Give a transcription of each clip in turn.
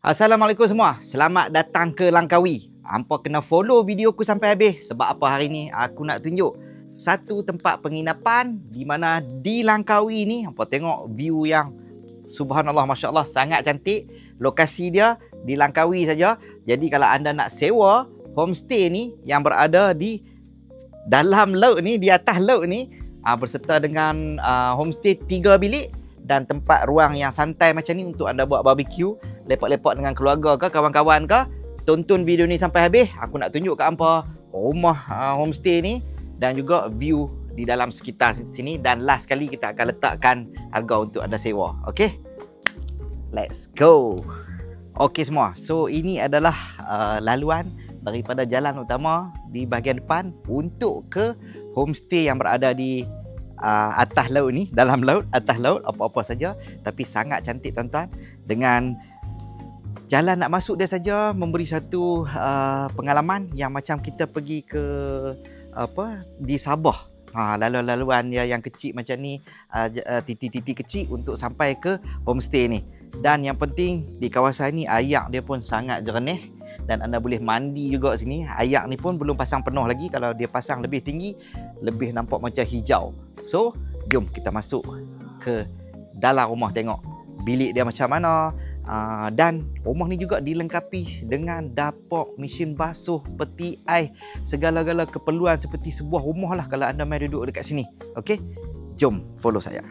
Assalamualaikum semua. Selamat datang ke Langkawi. Hampa kena follow video aku sampai habis. Sebab apa hari ni aku nak tunjuk satu tempat penginapan di mana di Langkawi ni hampa tengok view yang subhanallah masya-Allah sangat cantik. Lokasi dia di Langkawi saja. Jadi kalau anda nak sewa homestay ni yang berada di dalam laut ni, di atas laut ni, berserta dengan homestay 3 bilik dan tempat ruang yang santai macam ni untuk anda buat barbecue, lepak-lepak dengan keluarga ke, kawan-kawan ke. Tonton video ni sampai habis. Aku nak tunjuk kat hampa rumah homestay ni dan juga view di dalam sekitar sini. Dan last kali kita akan letakkan harga untuk anda sewa. Okay? Let's go. Okay semua. So ini adalah laluan daripada jalan utama di bahagian depan untuk ke homestay yang berada di atas laut ni, dalam laut, atas laut, apa-apa saja. Tapi sangat cantik tuan-tuan. Dengan jalan nak masuk dia saja memberi satu pengalaman yang macam kita pergi ke di Sabah. Laluan-laluan yang kecil macam ni, titik-titik kecil untuk sampai ke homestay ni. Dan yang penting di kawasan ni air dia pun sangat jernih dan anda boleh mandi juga sini. Air ni pun belum pasang penuh lagi. Kalau dia pasang lebih tinggi, lebih nampak macam hijau. So, jom kita masuk ke dalam rumah tengok bilik dia macam mana. Dan rumah ni juga dilengkapi dengan dapur, mesin basuh, peti ais, segala-gala keperluan seperti sebuah rumah lah kalau anda main duduk dekat sini. Okey, jom follow saya.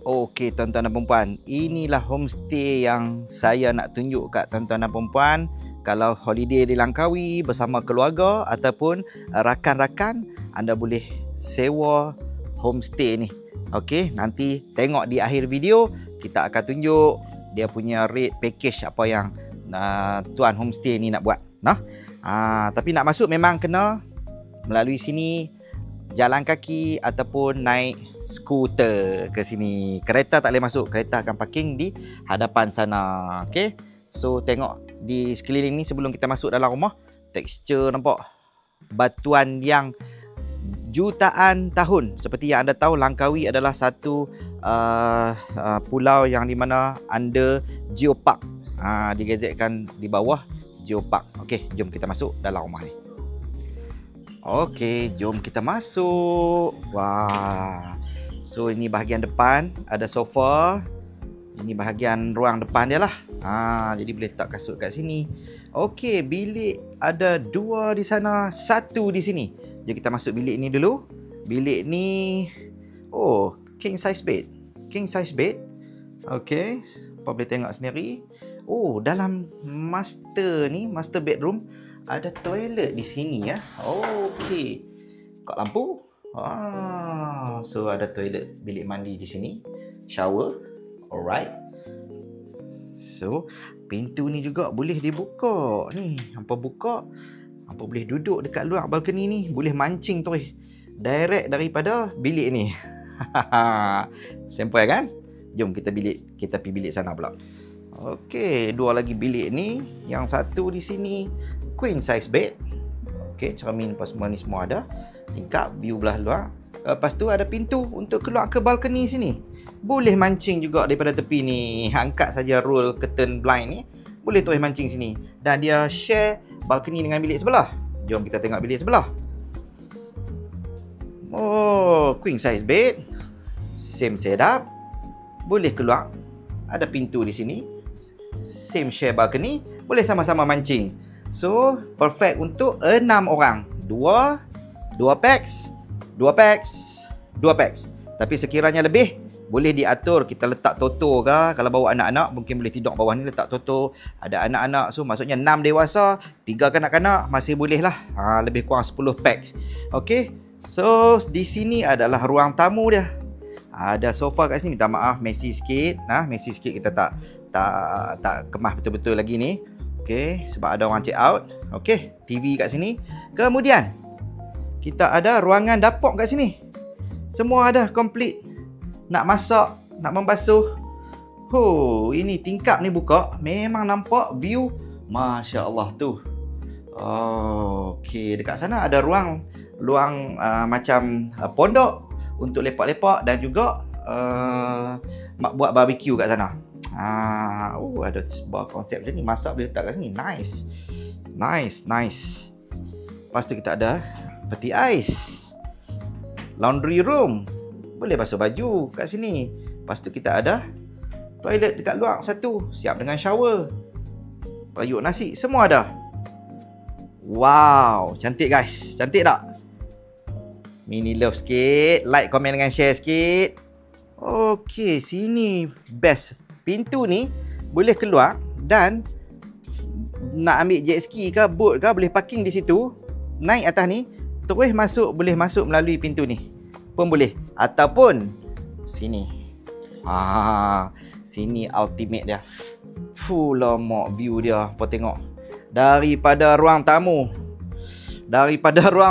Okey tuan-tuan dan puan-puan, inilah homestay yang saya nak tunjuk kat tuan-tuan dan puan-puan. Kalau holiday di Langkawi bersama keluarga ataupun rakan-rakan, anda boleh sewa homestay ni. Okey, nanti tengok di akhir video kita akan tunjuk dia punya rate package apa yang tuan homestay ni nak buat. Tapi nak masuk memang kena melalui sini, jalan kaki ataupun naik skuter ke sini. Kereta tak boleh masuk, kereta akan parking di hadapan sana. Okey. So tengok di sekeliling ni sebelum kita masuk dalam rumah, tekstur nampak batuan yang jutaan tahun. Seperti yang anda tahu, Langkawi adalah satu pulau yang di mana under geopark. Digazetkan di bawah geopark. Okey, jom kita masuk dalam rumah ni. Okey, jom kita masuk. Wah. So ini bahagian depan, ada sofa. Ini bahagian ruang depan dia lah. Jadi boleh letak kasut kat sini. Okey, bilik ada 2 di sana, 1 di sini. Jom kita masuk bilik ni dulu. Bilik ni, king size bed. King size bed. Okey, apa boleh tengok sendiri. Dalam master ni, master bedroom, ada toilet di sini ya. Okey. Kat lampu. So ada toilet, bilik mandi di sini. Shower. Alright. So, pintu ni juga boleh dibuka. Ni, hampa buka, hampa boleh duduk dekat luar balkoni ni. Boleh mancing tu direct daripada bilik ni. Simple kan? Jom kita pergi bilik sana pula. Okey, 2 lagi bilik ni. Yang 1 di sini queen size bed. Okey, cermin apa semua ni semua ada. Tingkap view belah luar. Lepas tu ada pintu untuk keluar ke balkoni sini. Boleh mancing juga daripada tepi ni. Angkat saja roll curtain blind ni, boleh terus mancing sini. Dan dia share balkoni dengan bilik sebelah. Jom kita tengok bilik sebelah. Queen size bed. Same setup. Boleh keluar. Ada pintu di sini. Same share balkoni. Boleh sama-sama mancing. So, perfect untuk 6 orang. 2 packs. 2 packs. Tapi sekiranya lebih, boleh diatur. Kita letak toto ke. Kalau bawa anak-anak, mungkin boleh tidur bawah ni, letak toto. Ada anak-anak, so maksudnya 6 dewasa, 3 kanak-kanak, masih boleh lah. Lebih kurang 10 packs. Okey. So di sini adalah ruang tamu dia. Ada sofa kat sini. Minta maaf, messy sikit. Messy sikit, kita tak kemas betul-betul lagi ni. Okey, sebab ada orang check out. Okey, TV kat sini. Kemudian kita ada ruangan dapur kat sini. Semua ada komplit. Nak masak, nak membasuh. Ini tingkap ni buka, memang nampak view. Masya Allah tu. Okey, dekat sana ada ruang macam pondok untuk lepak-lepak dan juga buat barbecue kat sana. Ada sebuah konsep macam ni. Masak boleh letak kat sini. Nice. Lepas tu kita ada peti ais. Laundry room. Boleh basuh baju kat sini. Lepas tu kita ada toilet dekat luar satu. Siap dengan shower. Payuk nasi. Semua ada. Wow. Cantik guys. Cantik tak? Mini love sikit. Like, komen dengan share sikit. Okey, sini best. Pintu ni boleh keluar dan nak ambil jet ski ke, boat ke, boleh parking di situ. Naik atas ni, terus masuk, boleh masuk melalui pintu ni pun boleh. Ataupun sini. Sini ultimate dia. Full lamok view dia. Apa tengok. Daripada ruang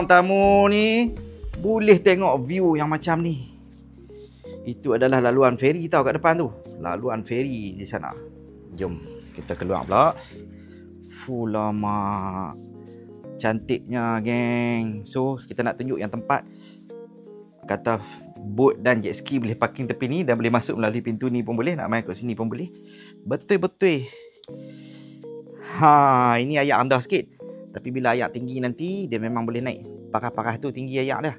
tamu ni boleh tengok view yang macam ni. Itu adalah laluan feri tau kat depan tu. Laluan feri di sana. Jom kita keluar pula. Full lama. Cantiknya geng. So kita nak tunjuk yang tempat kata boat dan jet ski boleh parking tepi ni dan boleh masuk melalui pintu ni pun boleh. Nak main kat sini pun boleh. Betul-betul. Ini ayak rendah sikit. Tapi bila ayak tinggi nanti dia memang boleh naik. Parah-parah tu tinggi ayak dia.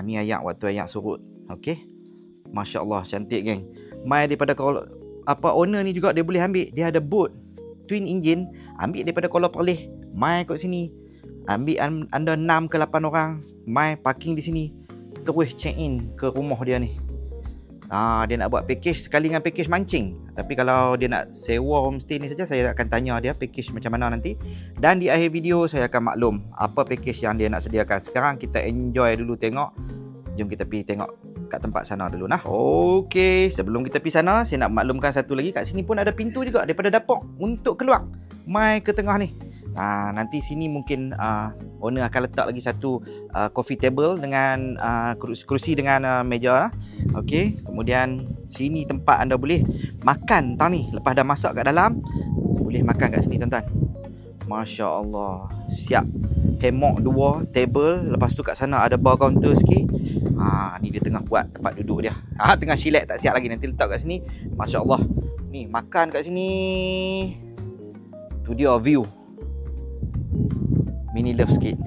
Ni ayak waktu ayak surut. Okey. Masya Allah, cantik geng. Mai daripada owner ni juga dia boleh ambil. Dia ada boat twin engine. Ambil daripada Kuala Perlis. Mai kat sini. Ambil anda 6 ke 8 orang. Mai parking di sini. Terus check in ke rumah dia ni. Dia nak buat package sekali dengan package mancing. Tapi kalau dia nak sewa homestay ni saja, saya akan tanya dia package macam mana nanti. Dan di akhir video saya akan maklum apa package yang dia nak sediakan. Sekarang kita enjoy dulu tengok. Jom kita pergi tengok kat tempat sana dulu nah. Okey, sebelum kita pergi sana, saya nak maklumkan satu lagi. Kat sini pun ada pintu juga daripada dapur untuk keluar. Mai ke tengah ni. Nanti sini mungkin owner akan letak lagi satu coffee table dengan kerusi dengan meja. Okey, kemudian sini tempat anda boleh makan tau ni. Lepas dah masak kat dalam, boleh makan kat sini tuan-tuan. Masya Allah. Siap. Hammock 2, table. Lepas tu kat sana ada bar counter sikit. Ni dia tengah buat tempat duduk dia. Tengah chillax, tak siap lagi. Nanti letak kat sini. Masya Allah. Ni makan kat sini. Tu dia view. Mini love sikit.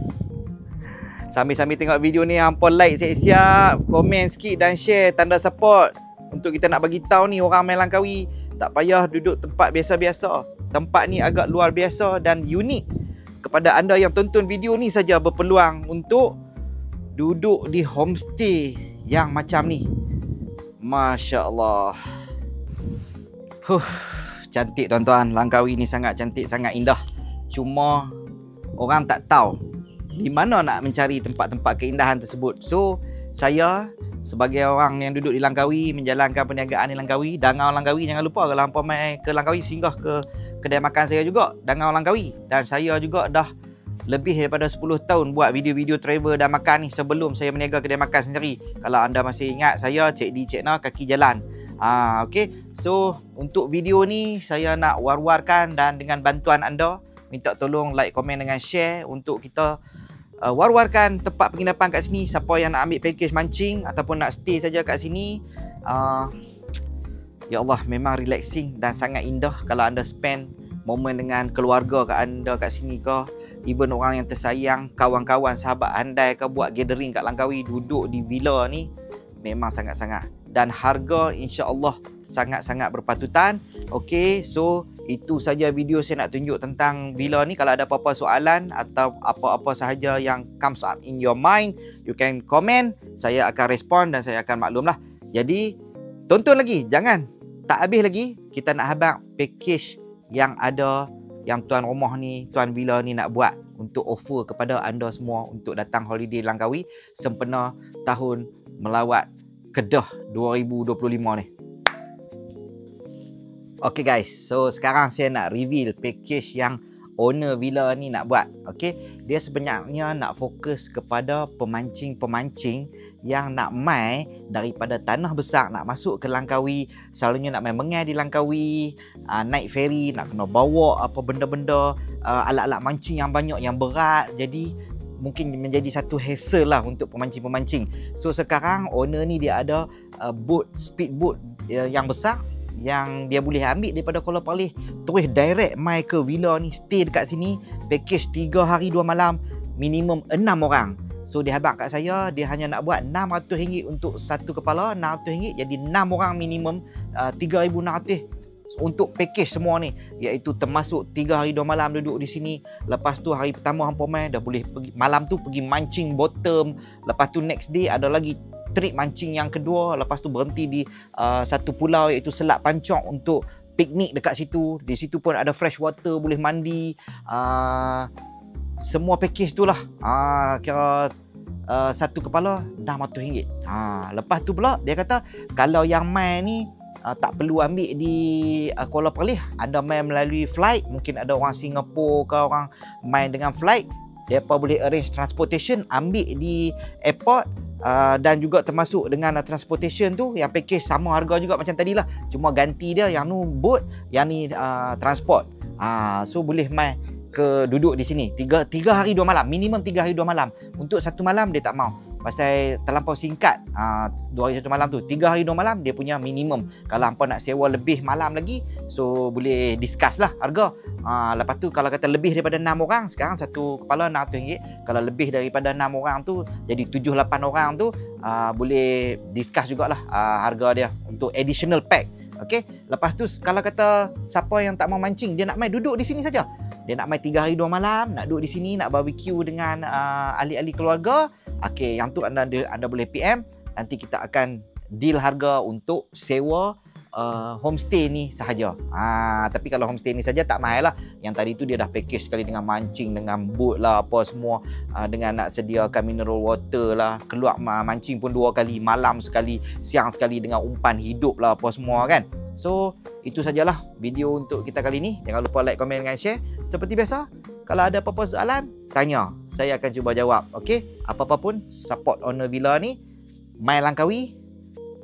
Sambil-sambil tengok video ni, hampa like siap-siap, komen sikit dan share tanda support untuk kita nak bagi tahu ni orang main Langkawi tak payah duduk tempat biasa-biasa. Tempat ni agak luar biasa dan unik. Kepada anda yang tonton video ni saja berpeluang untuk duduk di homestay yang macam ni. Masya Allah. Cantik tuan-tuan. Langkawi ni sangat cantik, sangat indah. Cuma orang tak tahu di mana nak mencari tempat-tempat keindahan tersebut. So, saya sebagai orang yang duduk di Langkawi, menjalankan perniagaan di Langkawi, Dangau Langkawi, jangan lupa kalau hampa mai ke Langkawi, singgah ke kedai makan saya juga, Dangau Langkawi. Dan saya juga dah lebih daripada 10 tahun buat video-video travel dan makan ni sebelum saya berniaga kedai makan sendiri. Kalau anda masih ingat saya, Cik D, Cik Na, Kaki Jalan. Okay. So, untuk video ni saya nak war-warkan dan dengan bantuan anda, minta tolong like, komen dengan share untuk kita war-warkan tempat penginapan kat sini. Siapa yang nak ambil package mancing ataupun nak stay saja kat sini, ya Allah, memang relaxing dan sangat indah kalau anda spend momen dengan keluarga kat anda kat sini ke, even orang yang tersayang, kawan-kawan, sahabat andai ke, buat gathering kat Langkawi, duduk di villa ni memang sangat-sangat, dan harga insya-Allah sangat-sangat berpatutan. Okey, so itu saja video saya nak tunjuk tentang villa ni. Kalau ada apa-apa soalan atau apa-apa sahaja yang comes up in your mind, you can comment, saya akan respon dan saya akan maklum lah. Jadi tonton lagi, jangan tak habis lagi. Kita nak habaq package yang ada, yang tuan rumah ni, tuan villa ni nak buat untuk offer kepada anda semua untuk datang holiday Langkawi sempena tahun melawat Kedah 2025 ni. Okay guys, so sekarang saya nak reveal package yang owner villa ni nak buat. Okay, dia sebenarnya nak fokus kepada pemancing-pemancing yang nak mai daripada Tanah Besar nak masuk ke Langkawi, selalunya nak main mengai di Langkawi, naik feri, nak kena bawa apa benda-benda, alat-alat mancing yang banyak, yang berat. Jadi mungkin menjadi satu hassle lah untuk pemancing-pemancing. So sekarang owner ni dia ada boat, speedboat yang besar. yang dia boleh ambil daripada Kuala Perlis, terus direct mai ke villa ni, stay dekat sini, package 3 hari 2 malam, minimum 6 orang. So dia habaq kat saya, dia hanya nak buat RM600 untuk satu kepala, RM600, jadi 6 orang minimum, 3,600 untuk package semua ni, iaitu termasuk 3 hari 2 malam duduk di sini. Lepas tu hari pertama hampa main dah boleh pergi, malam tu pergi mancing bottom. Lepas tu next day ada lagi trip mancing yang kedua. Lepas tu berhenti di satu pulau iaitu Selat Pancok untuk piknik dekat situ. Di situ pun ada fresh water, boleh mandi. Semua package tu lah. Kira satu kepala RM600. Lepas tu pula dia kata kalau yang main ni tak perlu ambil di Kuala Perlis, anda main melalui flight, mungkin ada orang Singapura ke orang main dengan flight, mereka boleh arrange transportation, ambil di airport, dan juga termasuk dengan transportation tu, yang package sama harga juga macam tadi lah, cuma ganti dia, yang tu boat, yang ni transport. So boleh main ke duduk di sini 3 hari 2 malam, minimum 3 hari 2 malam. Untuk satu malam dia tak mau, pasal terlampau singkat. 2 hari 1 malam tu, 3 hari 2 malam dia punya minimum. Kalau hampa nak sewa lebih malam lagi, so boleh discuss lah harga. Lepas tu kalau kata lebih daripada 6 orang, sekarang satu kepala RM600. Kalau lebih daripada 6 orang tu, jadi 7-8 orang tu, boleh discuss jugalah harga dia untuk additional pack. Okey, lepas tu kalau kata siapa yang tak mau mancing, dia nak main duduk di sini saja. Dia nak main 3 hari 2 malam, nak duduk di sini, nak barbecue dengan ahli-ahli keluarga. Okey, yang tu anda boleh PM. Nanti kita akan deal harga untuk sewa homestay ni sahaja. Tapi kalau homestay ni saja tak mahal lah. Yang tadi tu dia dah package sekali dengan mancing, dengan boat lah, apa semua, dengan nak sediakan mineral water lah, keluar mancing pun 2 kali, malam sekali, siang sekali, dengan umpan hidup lah, apa semua kan. So itu sajalah video untuk kita kali ni. Jangan lupa like, komen dan share. Seperti biasa, kalau ada apa-apa soalan, tanya, saya akan cuba jawab. Okey, apa-apa pun support owner villa ni. Mai Langkawi,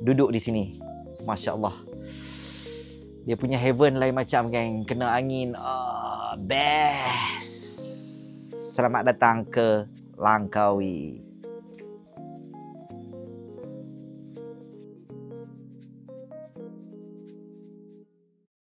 duduk di sini. Masya Allah, dia punya heaven lain macam kan, kena angin, best. Selamat datang ke Langkawi.